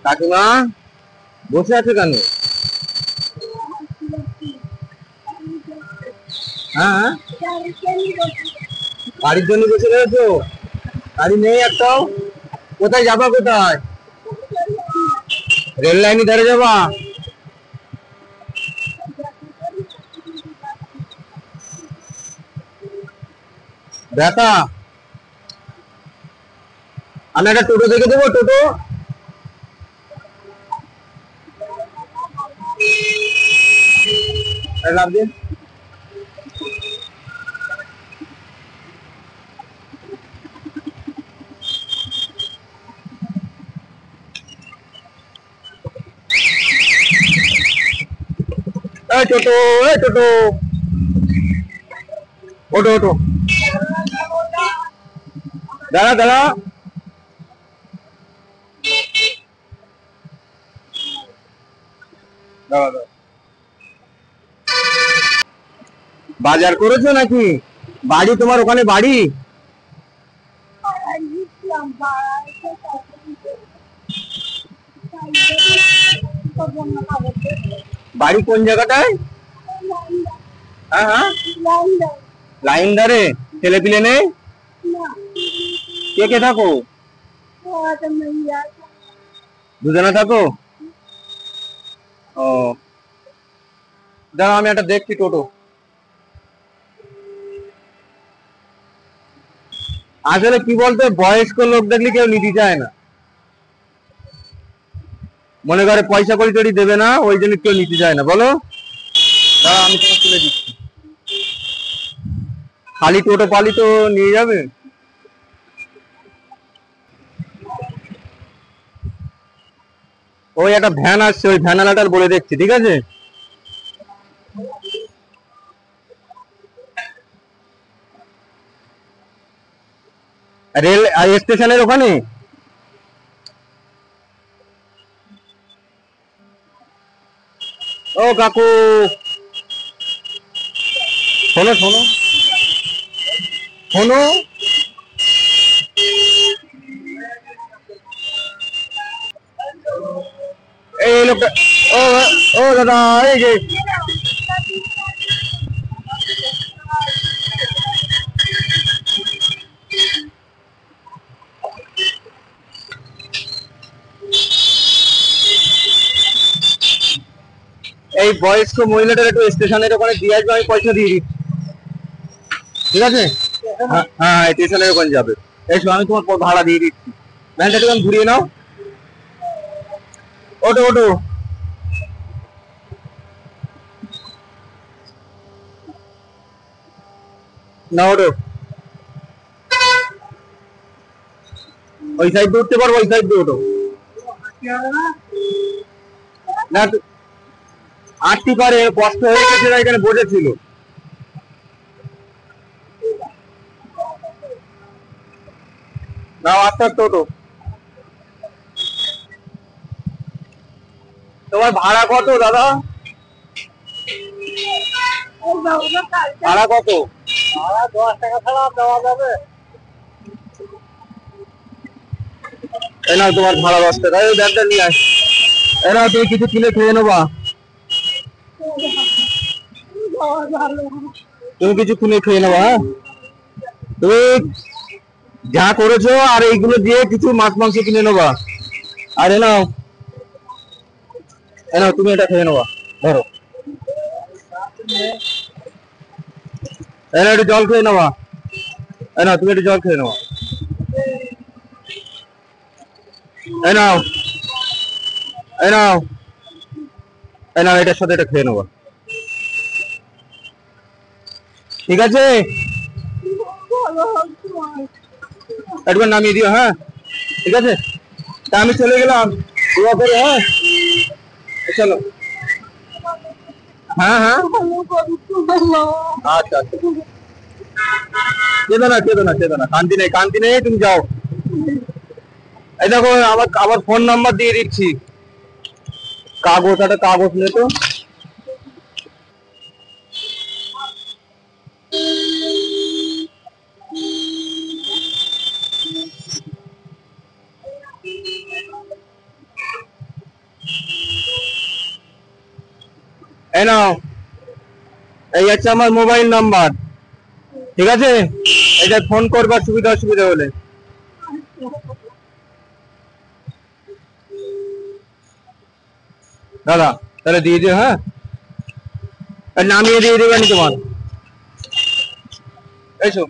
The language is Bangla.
কাকিমা বসে আছে কেন? হ্যাঁ, গাড়ির জন্য বসে রয়েছো? গাড়ি নেই একটাও? কোথায় যাবা? কোথায়? রেল লাইনে ধারে যাবা? ব্যথা? আমি একটা টোটো দেখে দেবো, টোটো। লাভ দিন। টোটো, টোটো, ওটো ওটো, দাঁড়া দাঁড়া। বাজার করেছো নাকি? বাড়ি তোমার ওখানে বাড়ি? বাড়ি কোন জায়গাটায়? হ্যাঁ হ্যাঁ, লাইন ধারে। ছেলে পিলে নেই? কে কে থাকো? দুজনে থাকো? ও, দাঁড়া আমি একটা দেখছি টোটো। আসলে কি বলতো, বয়স্ক লোক দেখলে কেউ নিতে চায় না, মনে করে পয়সা কড়ি টড়ি দেবে না, ওই জন্য কেউ নিতে চায় না। বলো, দাঁড়া আমি তোমার তুলে দিচ্ছি। খালি টোটো পালি তো নিয়ে যাবে? ওই একটা ভ্যান আসছে, ওই ভ্যান আলাটার বলে দেখছি, ঠিক আছে? রেল স্টেশনের ওখানে। ও কাকু, শোনো শোনো শোনো, এই লোকটা। ও, ও দাদা, এই যে এই বয়স্ক মহিলাটার একটু স্টেশনের ওখানে দিয়ে আসবে, আমি পয়সা দিয়ে দিচ্ছি, ঠিক আছে? হ্যাঁ হ্যাঁ, স্টেশনের ওখানে যাবে। এসো, আমি তোমার ভাড়া দিয়ে দিচ্ছি। ভ্যানটা একটু ঘুরিয়ে নাও। ওটো ওটো, না ওটো। ওই সাইড দিয়ে উঠতে পারবো, ওই সাইড দিয়ে ওটো। না, আটটি পারে, কষ্ট হয়ে গেছে, এখানে বসেছিল। নাও আস্তে আস্তে ওটো। তোমার ভাড়া কত দাদা? ভাড়া কত? ভাড়া 10 টাকা ছাড়া দেওয়া যাবে? এই নাও তোমার ভাড়া 10 টাকা। এই ব্যাগটা নিয়ে আস। এই নাও, তুমি কিছু কিনে খেয়ে নেবা। তুমি কিছু কিনে খেয়ে নেবা, হ্যাঁ? তুমি যা করেছো আর এইগুলো দিয়ে কিছু মাছ মাংস কিনে নেবা। আর এ নাও, এ নাও, তুমি এটা খেয়ে নেবা। ধরো, এ নাও, একটু জল খেয়ে নেবা। এ নাও, তুমি একটু জল খেয়ে নেবা। এ নাও, এ নাও, এ নাও, এটার সাথে এটা খেয়ে নেবা, ঠিক আছে? একবার নামিয়ে দিও, হ্যাঁ? ঠিক আছে, তা আমি চলে গেলাম। দোয়া করে, হ্যাঁ? চলো। হ্যাঁ হ্যাঁ, আচ্ছা আচ্ছা, কেঁদো না কেঁদো না কেঁদো না, কান্তি নেই কান্তি নেই, তুমি যাও। এই দেখো, আবার ফোন নাম্বার দিয়ে দিচ্ছি। কাগজ, একটা কাগজ নে তো। এই নাও, এই হচ্ছে আমার মোবাইল নাম্বার, ঠিক আছে? এটা ফোন করবার সুবিধা অসুবিধা হলে। দাদা তাহলে দিয়ে দিও, হ্যাঁ? আর নামিয়ে দিয়ে দেবেন তোমার। এসো।